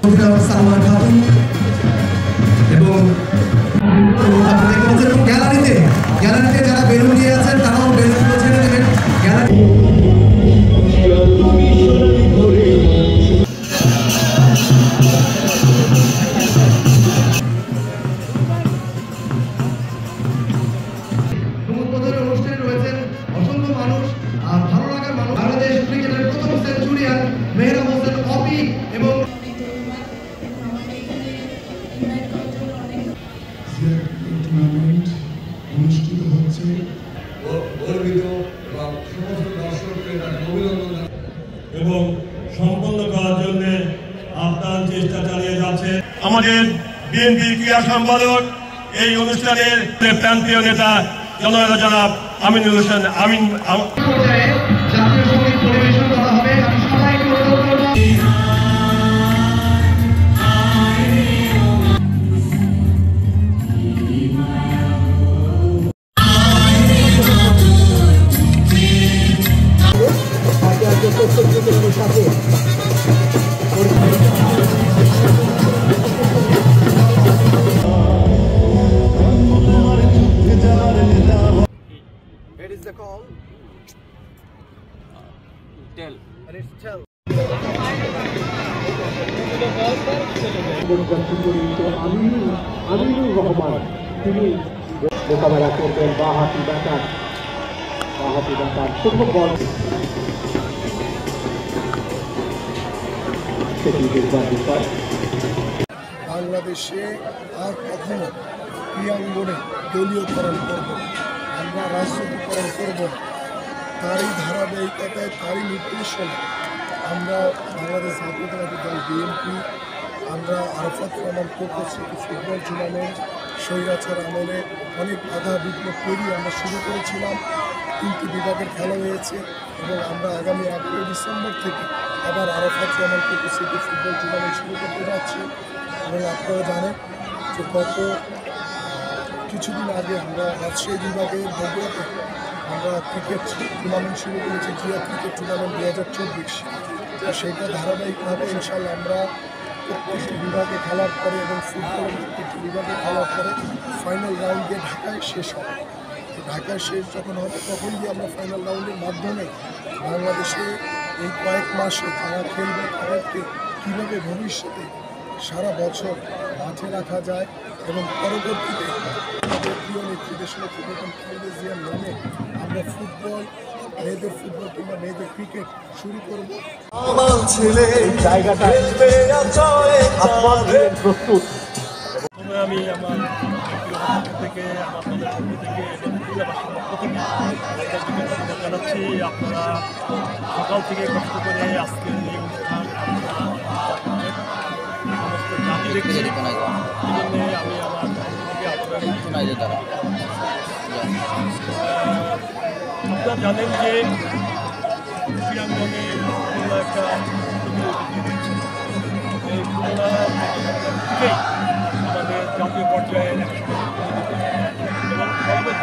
সালমান খাতুন এবং গ্যালারিতে যারা বেলুন নিয়ে আছেন তারাও বেলুনগুলো ছেড়ে দেবেন। গ্যালারি অনুষ্ঠানে রয়েছেন অসংখ্য মানুষ, ভালো লাগার মানুষ। বাংলাদেশ ক্রিকেটের প্রথম সেঞ্চুরিয়ান মেহরাব হোসেন অপি এবং অনুষ্ঠিত হচ্ছে এবং সম্পন্ন করার জন্য আপনার চেষ্টা চালিয়ে যাচ্ছে আমাদের বিএনপি ক্রীড়া সম্পাদক, এই অনুষ্ঠানের প্রান্তীয় নেতা জনাব আমিনুল হোসেন আমিন। জাতীয় সঙ্গীত পরিবেশন করা হবে। আমি সবাইকে অনুরোধ করব It is the call. Tell. And it's tell. Aminur Rahman তিনি মোকাবেলা করবেন বাঁহাতি ব্যাটার শুভ বল বাংলাদেশে আর কখনো ক্রীড়াঙ্গনে দলীয়করণ করব, আমরা রাজনীতিকরণ করব। তারই ধারাবাহিকতায়, তারই নির্দেশনা আমরা বাংলাদেশ জাতীয়তাবাদী দল বিএনপি, আমরা আরাফাত রহমান কোকো স্মৃতি ফুটবল টুর্নামেন্ট স্বৈরাচার আমলে অনেক বাধা বিঘ্ন পেরিয়ে আমরা শুরু করেছিলাম। 3টি বিভাগের খেলা হয়েছে এবং আমরা আগামী 8 ডিসেম্বর থেকে আবার আরাফাত রহমান কোকো স্মৃতি ফুটবল টুর্নামেন্ট শুরু করতে যাচ্ছি। এবং আপনারা জানেন যে গত কিছুদিন আগে আমরা রাজশাহী বিভাগের বগুড়াতে আমরা ক্রিকেট টুর্নামেন্ট শুরু করেছি, জিয়া ক্রিকেট টুর্নামেন্ট 2024। তো সেইটা ধারাবাহিকভাবে ইনশাল্লাহ আমরা প্রত্যেকটি বিভাগে খেলার পরে এবং ফুটবলের প্রত্যেকটি বিভাগে খেলার পরে ফাইনাল রাউন্ডে ঢাকায় শেষ হবে। ঢাকায় শেষ যখন হবে তখন গিয়ে আমরা ফাইনাল রাউন্ডের মাধ্যমে বাংলাদেশে এই কয়েক মাসে যারা খেলবে তাদেরকে কীভাবে ভবিষ্যতে সারা বছর মাঠে রাখা যায় এবং পরবর্তীতে আমাদের প্রিয় নেতৃত্বের সাথে খালেদা জিয়ার নামে আমরা ফুটবল, মেয়েদের ফুটবল কিংবা মেয়েদের ক্রিকেট শুরু করবো। আমার ছেলে জায়গাটা প্রস্তুত। আমি আমার থেকে জানাচ্ছি আপনারা সকাল থেকে কষ্ট করে আজকের এই অনুষ্ঠান সমস্ত জাতি দেখছি। এই জন্যে আমি আমার আপনারা জানেন যে ক্রীড়াঙ্গনে একটা এই খুলনা থেকেই আমাদের জাতীয় পর্যায়ে এবং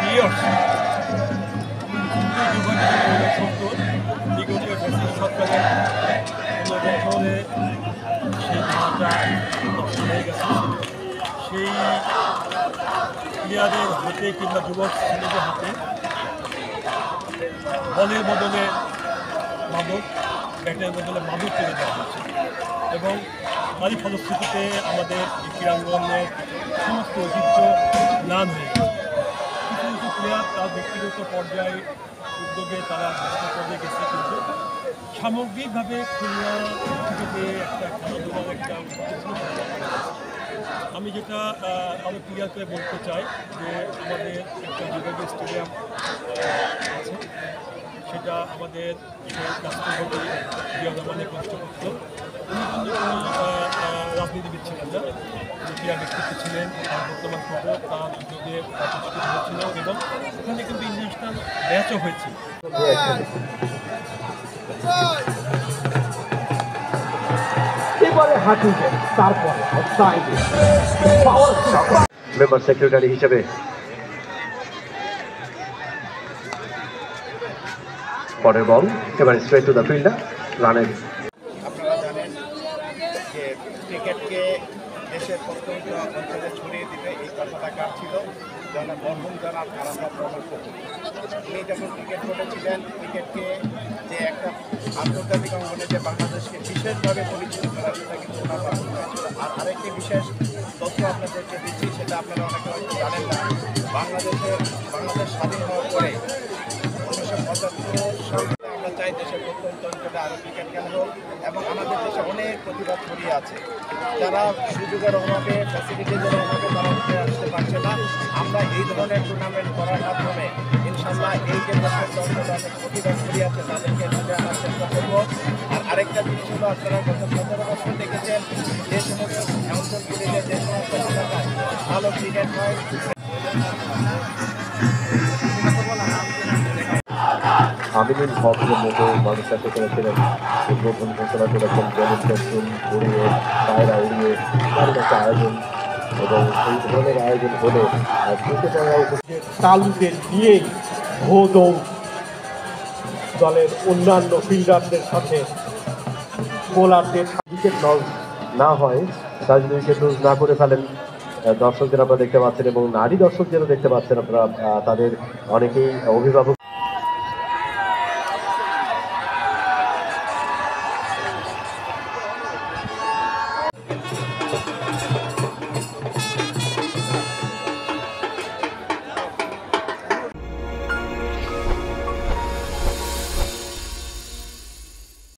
দিয়ে আসছে বিগত সরকারের বছরে সেই ধারণা হয়ে গেছে। সেই প্লেয়ারের হাতে কিংবা যুবক ছেলেদের হাতে বলের বদলে মাদক, ব্যাটের বদলে মাদক তুলে দেওয়া হচ্ছে এবং তারই ফলশ্রুতিতে আমাদের এই ক্রীড়াঙ্গনের সমস্ত ঐতিহ্য ম্লান হয়ে গেছে। কিছু কিছু প্লেয়ার তার ব্যক্তিগত পর্যায়ে উদ্যোগে তারা পর্যায়ে গেছে, কিন্তু সামগ্রিকভাবে খুলনা থেকে একটা খেলাধুলার একটা আমি যেটা আরও ক্লিয়ার করে বলতে চাই যে আমাদের একটা বিভাগীয় স্টেডিয়াম আছে, সেটা আমাদের রাষ্ট্রপতি জিয়া রহমানের কষ্ট করত। উনি কিন্তু কোনো রাজনীতিবিদ ছিলেন না, ক্রীড়া ব্যক্তিত্ব ছিলেন। তার বর্তমান খবর তার উদ্যোগে প্রতিষ্ঠিত হয়েছিল এবং ওখানে কিন্তু ইন্টারন্যাশনাল ম্যাচও হয়েছিল। মেম্বার সেক্রেটারি হিসেবে পরের বল এবার স্ট্রেট টু দ্য ফিল্ডার রানের। আপনারা জানেন যে ক্রিকেটকে দেশের প্রত্যন্ত অঞ্চলে ছড়িয়ে দিবে এই কথাটা কার ছিল? জনাব মরহুম জনাব আরাফাত রহমান খোকন। উনি যখন ক্রিকেট বোর্ডে ছিলেন, ক্রিকেটকে যে একটা আন্তর্জাতিক অঙ্গনে যে বাংলাদেশকে বিশেষভাবে পরিচিত করা, সেটা কিন্তু ওনার মাধ্যমে হয়েছিল। আর আরেকটি বিশেষ তথ্য আপনাদেরকে দিচ্ছি, সেটা আপনারা অনেকে হয়তো জানেন না। বাংলাদেশ স্বাধীন হওয়ার পরে 1975 সালে আমরা চাই দেশের প্রত্যন্ত অঞ্চলে আরও ক্রিকেট খেলা হোক, এবং আমাদের দেশে অনেক প্রতিভা ছড়িয়ে আছে, যারা সুযোগের অভাবে, ফ্যাসিলিটিজের অভাবে তারা উঠে আসতে পারছে না। আমরা এই ধরনের টুর্নামেন্ট করার মাধ্যমে ইনশাল্লাহ এই যে দেশের অঞ্চলে অনেক প্রতিভা ছড়িয়ে আছে তাদেরকে তুলে আনার চেষ্টা করব। আর আরেকটা জিনিস হলো, আপনারা গত 17 বছর দেখেছেন যে সমস্ত অঞ্চলগুলিতে, যে সমস্ত এলাকায় ভালো ক্রিকেট হয়, আমিনুল হকের মতো মানুষরা সেখানে ছিলেন। উদ্বোধন ঘোষণা করেছেন জমিন দর্শন উড়িয়ে, পায়রা উড়িয়ে, দারুণ একটা আয়োজন। এবং এই ধরনের আয়োজন হলে ক্রিকেটাররা তালুকে দিয়েই ভো দৌড় দলের অন্যান্য ফিল্ডারদের সাথে বোলারদের উইকেট লস না হয়, তারা যদি উইকেট লুজ না করে ফেলেন, দর্শকদের আপনারা দেখতে পাচ্ছেন এবং নারী দর্শকদেরও দেখতে পাচ্ছেন আপনারা। তাদের অনেকেই অভিভাবক